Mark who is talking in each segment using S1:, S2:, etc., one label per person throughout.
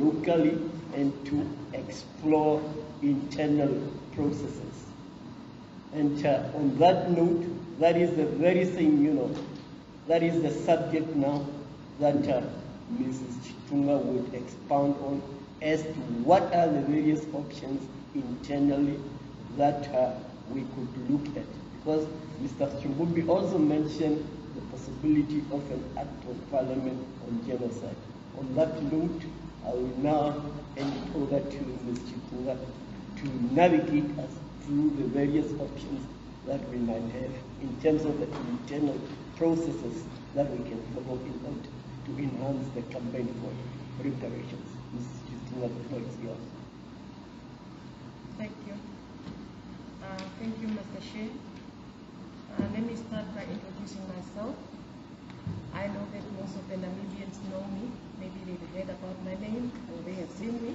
S1: locally and to explore internal processes. And on that note, that is the very thing, that is the subject now that Mrs. Tjitunga would expound on as to what are the various options internally that we could look at. Because Mr. Chumbubi also mentioned the possibility of an act of parliament on genocide. On that note, I will now hand it over to Ms. Tjitunga to navigate us through the various options that we might have in terms of the internal processes that we can follow in order to enhance the campaign for reparations. Ms. Tjitunga, the floor is yours.
S2: Thank you. Thank you, Mr. Shea. Let me start by introducing myself. I know that most of the Namibians know me. Maybe they've heard about my name or they have seen me.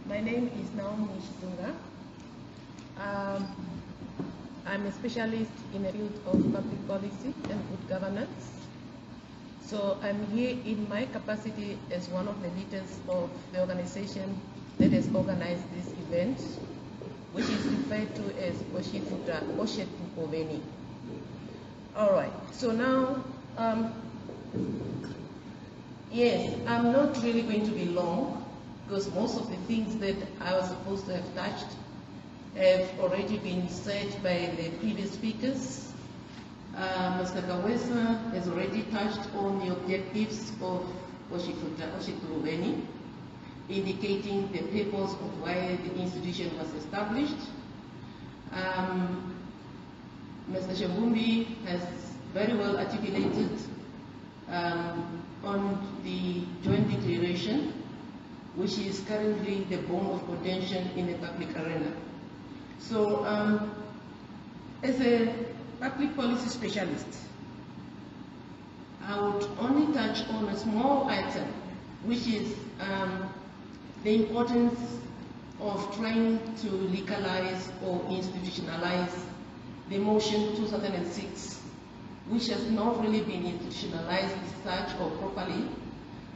S2: My name is Naomi Tjitunga. I'm a specialist in the field of public policy and good governance. So I'm here in my capacity as one of the leaders of the organization that has organized this event, which is referred to as Otjisuta Otjetu Oveni. All right, so now, yes, I'm not really going to be long because most of the things that I was supposed to have touched have already been said by the previous speakers. Mr. Kawesa has already touched on the objectives of Otjisuta Otjetu Oveni, indicating the purpose of why the institution was established. Mr. Shambumbi has very well articulated on the joint declaration, which is currently the bone of contention in the public arena. So, as a public policy specialist, I would only touch on a small item, which is the importance of trying to legalize or institutionalize the motion 2006, which has not really been institutionalized as such or properly.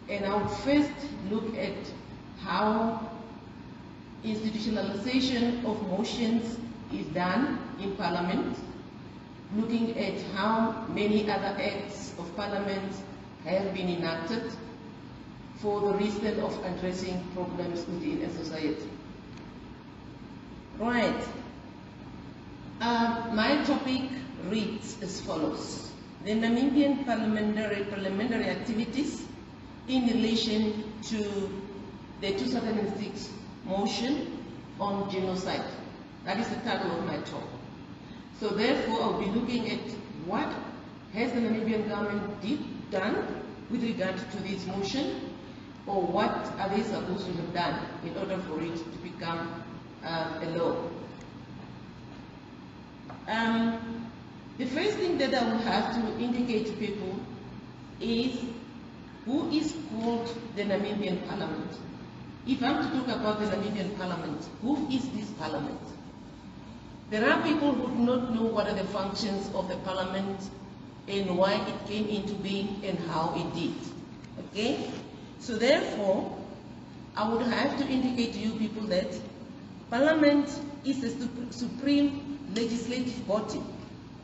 S2: And I would first look at how institutionalization of motions is done in Parliament, looking at how many other acts of Parliament have been enacted for the reason of addressing problems within a society. Right. My topic reads as follows: the Namibian parliamentary activities in relation to the 2006 motion on genocide. That is the title of my talk. So therefore, I'll be looking at what has the Namibian government done with regard to this motion, or what are they supposed to have done in order for it to become a law. The first thing that I will have to indicate to people is who is called the Namibian Parliament. If I'm to talk about the Namibian Parliament, who is this Parliament? There are people who do not know what are the functions of the Parliament and why it came into being and how it did. Okay? So therefore, I would have to indicate to you people that Parliament is the supreme legislative body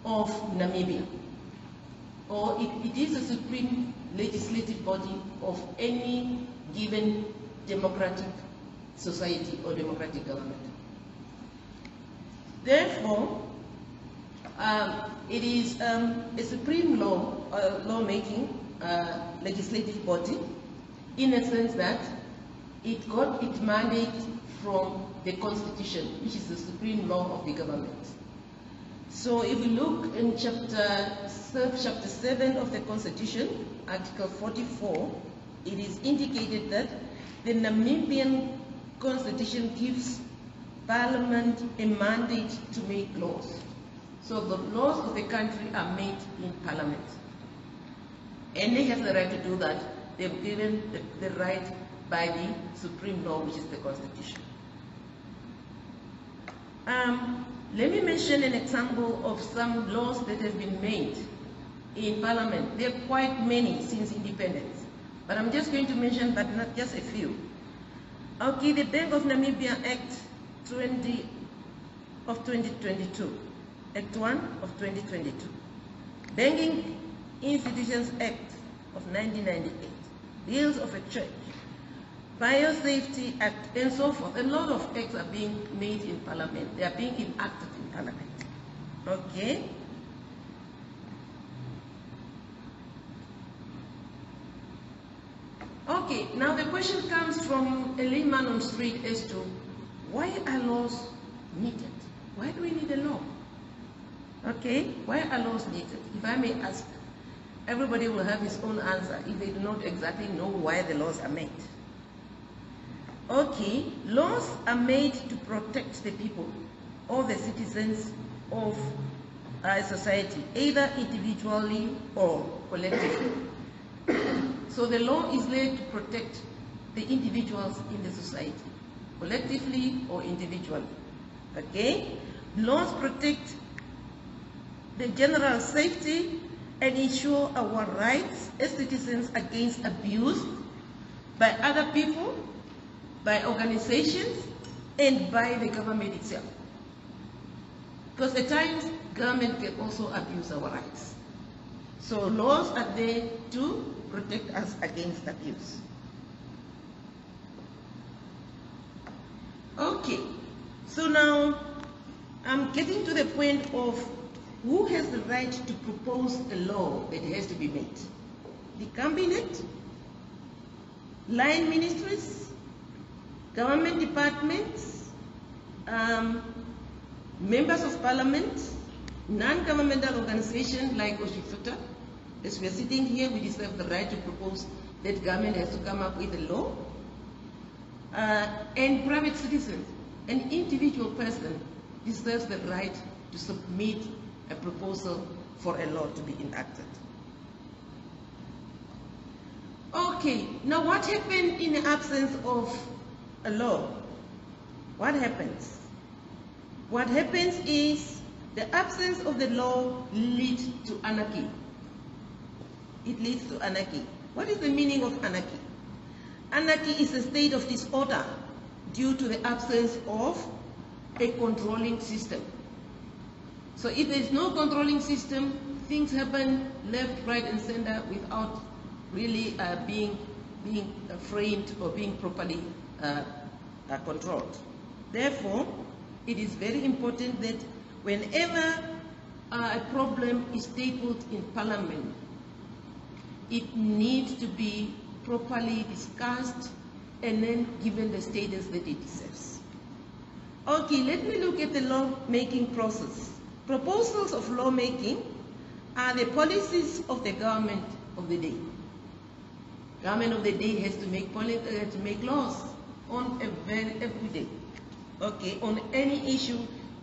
S2: of Namibia, or it is the supreme legislative body of any given democratic society or democratic government. Therefore, it is a supreme lawmaking legislative body, in a sense that it got its mandate from the Constitution, which is the supreme law of the government. So if we look in chapter 7 of the Constitution, Article 44, it is indicated that the Namibian Constitution gives Parliament a mandate to make laws. So the laws of the country are made in Parliament. And they have the right to do that. They've given the right by the supreme law, which is the Constitution. Let me mention an example of some laws that have been made in Parliament. There are quite many since independence, but I'm just going to mention, but not just a few. Okay, the Bank of Namibia Act 20 of 2022, Act 1 of 2022, Banking Institutions Act of 1998, Bills of Exchange, Biosafety Act, and so forth. A lot of acts are being made in Parliament. They are being enacted in Parliament. Okay? Okay, now the question comes from a layman on the street as to why are laws needed? Why do we need a law? Okay, why are laws needed? If I may ask, everybody will have his own answer if they do not exactly know why the laws are made. Okay, laws are made to protect the people or the citizens of a society, either individually or collectively. So the law is laid to protect the individuals in the society, collectively or individually. Okay? Laws protect the general safety and ensure our rights as citizens against abuse by other people, by organizations, and by the government itself. Because at times, government can also abuse our rights. So laws are there to protect us against abuse. Okay, so now I'm getting to the point of who has the right to propose a law that has to be made. The cabinet, line ministries, government departments, members of parliament, non-governmental organizations like Otjisuta. As we are sitting here, we deserve the right to propose that government has to come up with a law. And private citizens, an individual person deserves the right to submit a proposal for a law to be enacted. Okay, now what happened in the absence of a law? What happens? What happens is the absence of the law leads to anarchy. It leads to anarchy. What is the meaning of anarchy? Anarchy is a state of disorder due to the absence of a controlling system. So if there is no controlling system, things happen left, right, and center without really being framed or being properly controlled. Therefore, it is very important that whenever a problem is tabled in Parliament, it needs to be properly discussed and then given the status that it deserves. Okay, let me look at the law-making process. Proposals of lawmaking are the policies of the government of the day. Government of the day has to make laws on every day. Okay, on any issue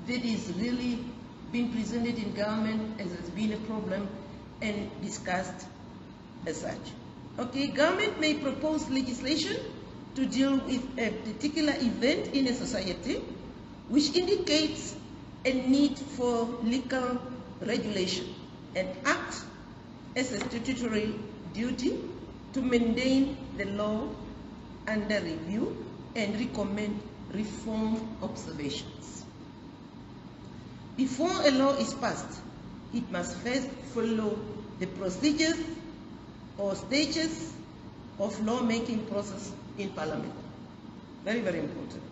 S2: that is really being presented in government as has been a problem and discussed as such. Okay, government may propose legislation to deal with a particular event in a society which indicates a need for legal regulation and act as a statutory duty to maintain the law under review and recommend reform observations. Before a law is passed, it must first follow the procedures or stages of lawmaking process in Parliament. Very, very important.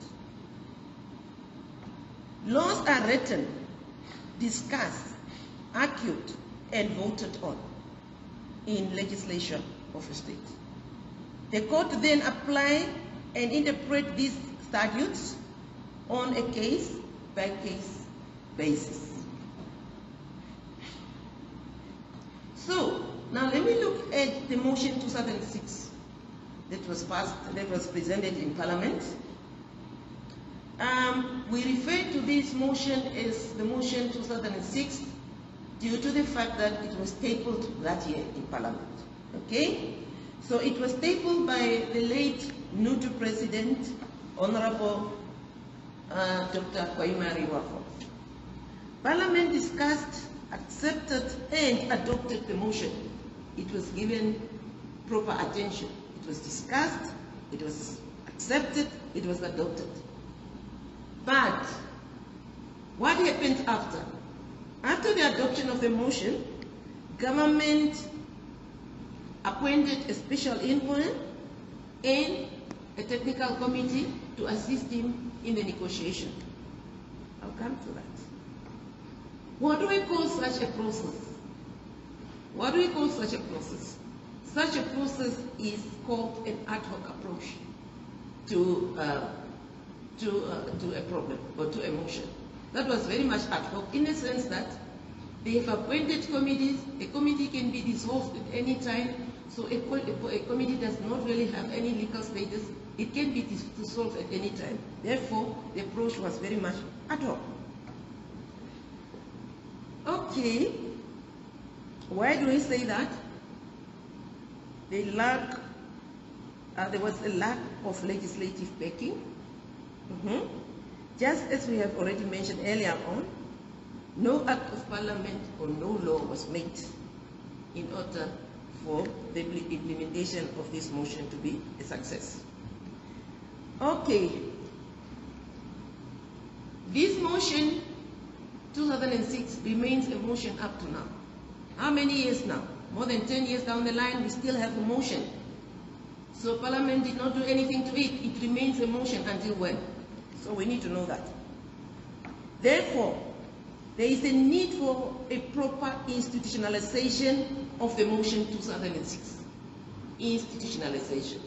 S2: Laws are written, discussed, argued, and voted on in legislation of a state. The court then apply and interpret these statutes on a case-by-case basis. So, now let me look at the motion 2006 that was passed, that was presented in Parliament. We refer to this motion as the motion 2006 due to the fact that it was tabled that year in Parliament. Okay? So it was tabled by the late Nutu President, Honorable Dr. Kwaimari Wafo. Parliament discussed, accepted, and adopted the motion. It was given proper attention. It was discussed, it was accepted, it was adopted. But what happened after? After the adoption of the motion, government appointed a special envoy and a technical committee to assist him in the negotiation. I'll come to that. What do we call such a process? What do we call such a process? Such a process is called an ad hoc approach to a problem or to a motion. That was very much ad hoc in the sense that they have appointed committees. A committee can be dissolved at any time, so a committee does not really have any legal status. It can be dissolved at any time. Therefore, the approach was very much ad hoc. Okay, why do we say that? There was a lack of legislative backing. Just as we have already mentioned earlier on, no act of parliament or no law was made in order for the implementation of this motion to be a success. Okay, this motion 2006 remains a motion up to now. How many years now? More than 10 years down the line, we still have a motion. So Parliament did not do anything to it. It remains a motion until when? So we need to know that. Therefore, there is a need for a proper institutionalization of the motion 2006. Institutionalization.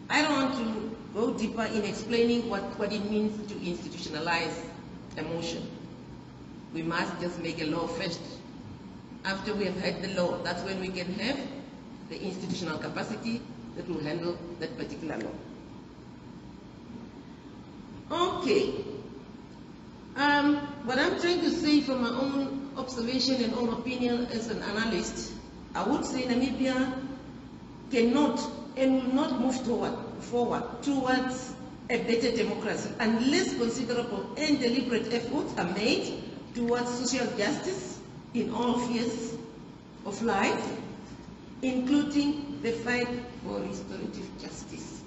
S2: I don't want to go deeper in explaining what it means to institutionalize a motion. We must just make a law first. After we have had the law, that's when we can have the institutional capacity that will handle that particular law. Okay. What I'm trying to say from my own observation and own opinion as an analyst, I would say Namibia cannot and will not move forward towards a better democracy unless considerable and deliberate efforts are made towards social justice in all spheres of life, including the fight for restorative justice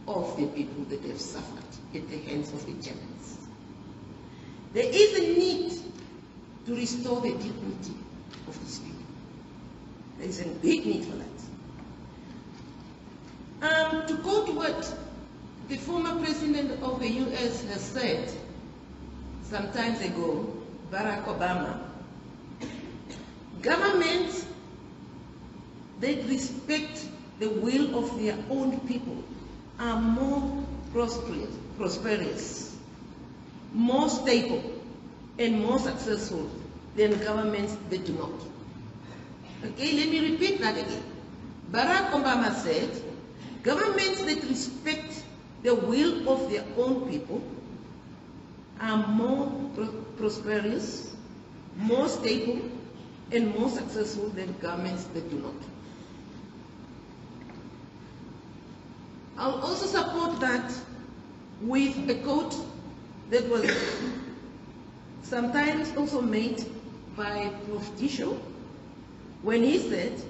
S2: of the people that have suffered at the hands of the Germans. There is a need to restore the dignity of these people. There is a big need for that. To quote what the former president of the US has said some time ago, Barack Obama, governments that respect the will of their own people are more prosperous, more stable, and more successful than governments that do not. Okay, let me repeat that again. Barack Obama said, governments that respect the will of their own people are more prosperous, more stable, and more successful than governments that do not. I'll also support that with a quote that was sometimes also made by Prof. Tisho, when he said,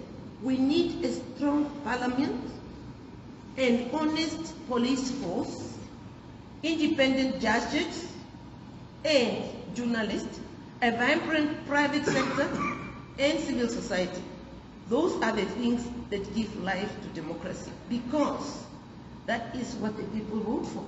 S2: we need a strong parliament, an honest police force, independent judges and journalists, a vibrant private sector, and civil society. Those are the things that give life to democracy, because that is what the people vote for.